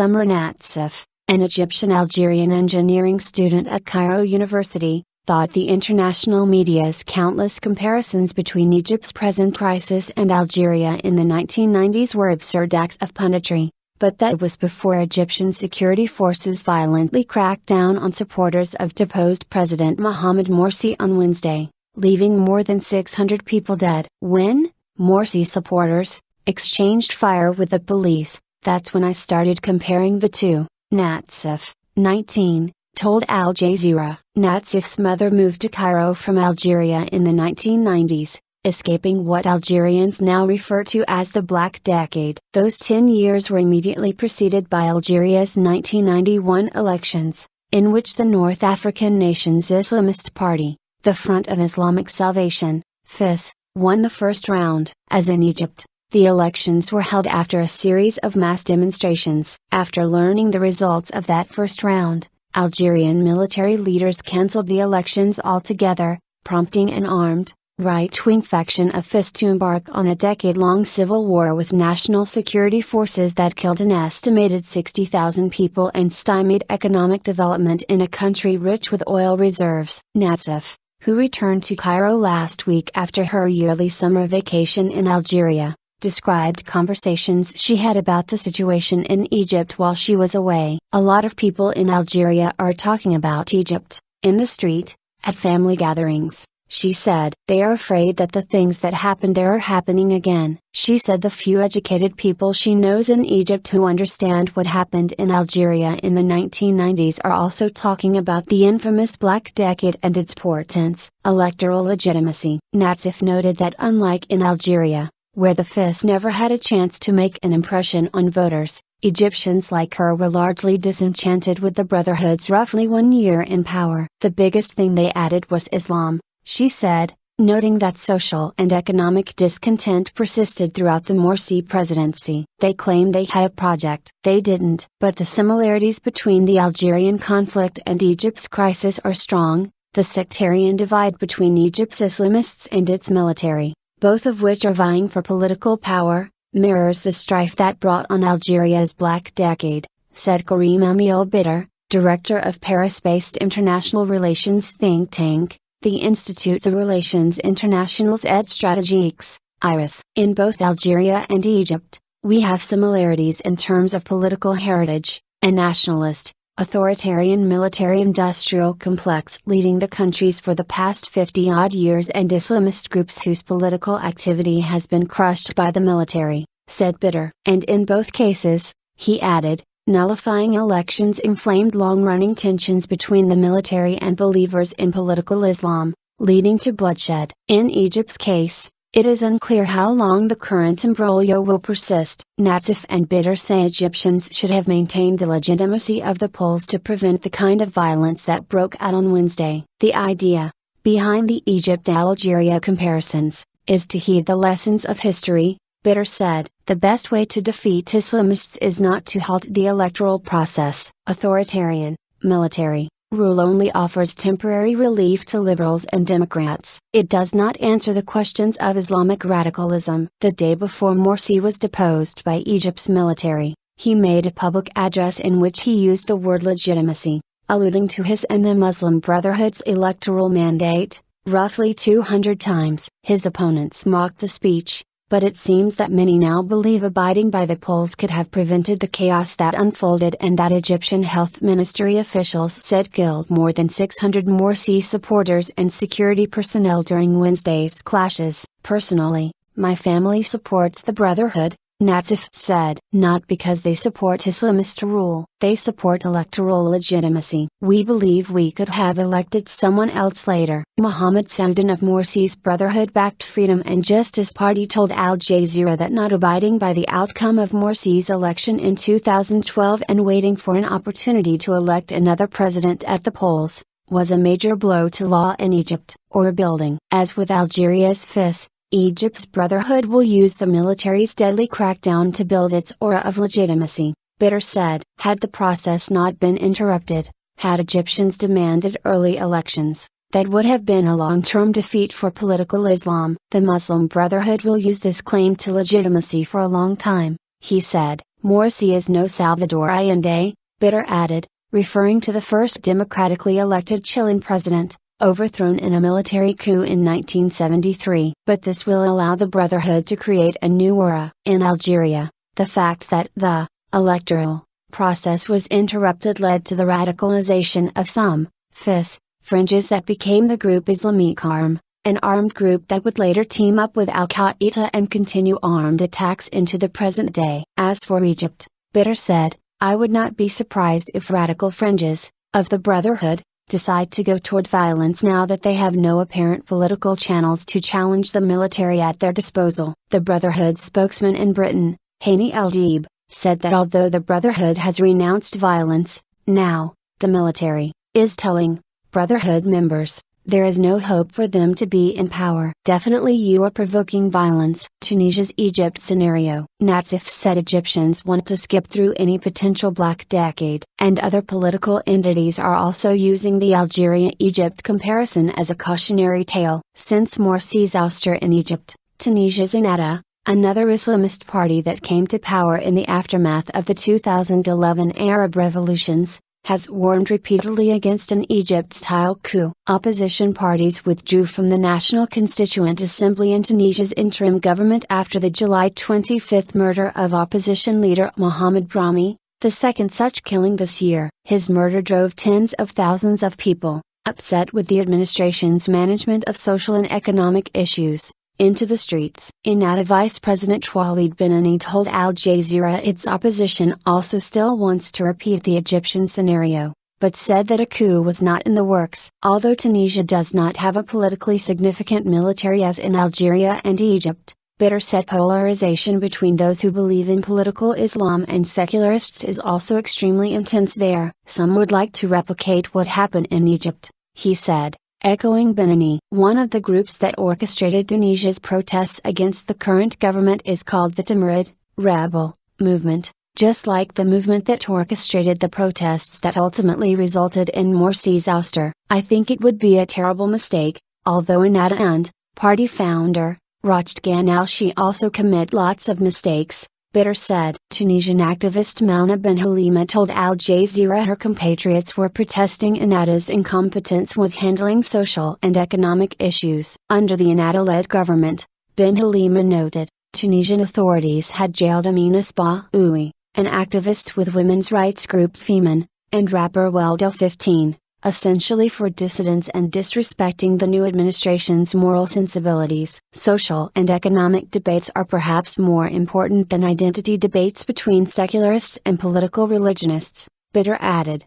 summer. Nazif, an Egyptian-Algerian engineering student at Cairo University, thought the international media's countless comparisons between Egypt's present crisis and Algeria in the 1990s were absurd acts of punditry, but that was before Egyptian security forces violently cracked down on supporters of deposed President Mohamed Morsi on Wednesday, leaving more than 600 people dead. When Morsi supporters exchanged fire with the police, that's when I started comparing the two, Nazif, 19, told Al Jazeera. Nazif's mother moved to Cairo from Algeria in the 1990s, escaping what Algerians now refer to as the Black Decade. Those 10 years were immediately preceded by Algeria's 1991 elections, in which the North African nation's Islamist party, the Front of Islamic Salvation, FIS, won the first round. As in Egypt, the elections were held after a series of mass demonstrations. After learning the results of that first round, Algerian military leaders cancelled the elections altogether, prompting an armed, right-wing faction of FIS to embark on a decade-long civil war with national security forces that killed an estimated 60,000 people and stymied economic development in a country rich with oil reserves. Nazif, who returned to Cairo last week after her yearly summer vacation in Algeria, described conversations she had about the situation in Egypt while she was away. A lot of people in Algeria are talking about Egypt, in the street, at family gatherings, she said. They are afraid that the things that happened there are happening again. She said the few educated people she knows in Egypt who understand what happened in Algeria in the 1990s are also talking about the infamous Black Decade and its portents, electoral legitimacy. Nazif noted that unlike in Algeria, where the FIS never had a chance to make an impression on voters, Egyptians like her were largely disenchanted with the Brotherhood's roughly 1 year in power. The biggest thing they added was Islam, she said, noting that social and economic discontent persisted throughout the Morsi presidency. They claimed they had a project. They didn't. But the similarities between the Algerian conflict and Egypt's crisis are strong. The sectarian divide between Egypt's Islamists and its military, both of which are vying for political power, mirrors the strife that brought on Algeria's Black Decade, said Karim Bitter, director of Paris-based international relations think tank, the Institut de Relations Internationales et Stratégiques, IRIS. In both Algeria and Egypt, we have similarities in terms of political heritage, a nationalist, authoritarian military-industrial complex leading the countries for the past 50-odd years and Islamist groups whose political activity has been crushed by the military, said Bitter. And in both cases, he added, nullifying elections inflamed long-running tensions between the military and believers in political Islam, leading to bloodshed. In Egypt's case, it is unclear how long the current imbroglio will persist. Nazif and Bitter say Egyptians should have maintained the legitimacy of the polls to prevent the kind of violence that broke out on Wednesday. The idea, behind the Egypt-Algeria comparisons, is to heed the lessons of history, Bitter said. The best way to defeat Islamists is not to halt the electoral process. Authoritarian, military rule only offers temporary relief to liberals and Democrats. It does not answer the questions of Islamic radicalism. The day before Morsi was deposed by Egypt's military, he made a public address in which he used the word legitimacy, alluding to his and the Muslim Brotherhood's electoral mandate, roughly 200 times. His opponents mocked the speech, but it seems that many now believe abiding by the polls could have prevented the chaos that unfolded and that Egyptian health ministry officials said killed more than 600 Morsi supporters and security personnel during Wednesday's clashes. Personally, my family supports the Brotherhood, Nazif said. Not because they support Islamist rule. They support electoral legitimacy. We believe we could have elected someone else later. Mohamed Saoudan of Morsi's Brotherhood-backed Freedom and Justice Party told Al Jazeera that not abiding by the outcome of Morsi's election in 2012 and waiting for an opportunity to elect another president at the polls, was a major blow to law in Egypt, or rebuilding. As with Algeria's FIS, Egypt's Brotherhood will use the military's deadly crackdown to build its aura of legitimacy, Bitter said. Had the process not been interrupted, had Egyptians demanded early elections, that would have been a long-term defeat for political Islam. The Muslim Brotherhood will use this claim to legitimacy for a long time, he said. Morsi is no Salvador Allende, Bitter added, referring to the first democratically elected Chilean president, overthrown in a military coup in 1973. But this will allow the Brotherhood to create a new era. In Algeria, the fact that the electoral process was interrupted led to the radicalization of some fringes that became the group Islamic Arm, an armed group that would later team up with Al-Qaeda and continue armed attacks into the present day. As for Egypt, Bitter said, I would not be surprised if radical fringes, of the Brotherhood, decide to go toward violence now that they have no apparent political channels to challenge the military at their disposal. The Brotherhood spokesman in Britain, Hani El-Deeb, said that although the Brotherhood has renounced violence, now, the military, is telling Brotherhood members, there is no hope for them to be in power. Definitely you are provoking violence. Tunisia's Egypt scenario. Nazif said Egyptians want to skip through any potential black decade. And other political entities are also using the Algeria-Egypt comparison as a cautionary tale. Since Morsi's ouster in Egypt, Tunisia's Ennahda, another Islamist party that came to power in the aftermath of the 2011 Arab revolutions, has warned repeatedly against an Egypt-style coup. Opposition parties withdrew from the National Constituent Assembly in Tunisia's interim government after the July 25 murder of opposition leader Mohamed Morsi, the second such killing this year. His murder drove tens of thousands of people, upset with the administration's management of social and economic issues, into the streets. Ennahda Vice President Walid Benani told Al Jazeera its opposition also still wants to repeat the Egyptian scenario, but said that a coup was not in the works. Although Tunisia does not have a politically significant military as in Algeria and Egypt, Bitter said polarization between those who believe in political Islam and secularists is also extremely intense there. Some would like to replicate what happened in Egypt, he said. Echoing Benani. One of the groups that orchestrated Tunisia's protests against the current government is called the Timurid, rebel, movement, just like the movement that orchestrated the protests that ultimately resulted in Morsi's ouster. I think it would be a terrible mistake, although Ennahda and, party founder, Rachid al-Shi also commit lots of mistakes, Bitter said. Tunisian activist Mauna Ben Halima told Al Jazeera her compatriots were protesting Ennahda's incompetence with handling social and economic issues. Under the Ennahda-led government, Ben Halima noted, Tunisian authorities had jailed Amina Sbaoui, an activist with women's rights group Femen, and rapper Weldo 15, essentially for dissidence and disrespecting the new administration's moral sensibilities. Social and economic debates are perhaps more important than identity debates between secularists and political religionists, Bitter added.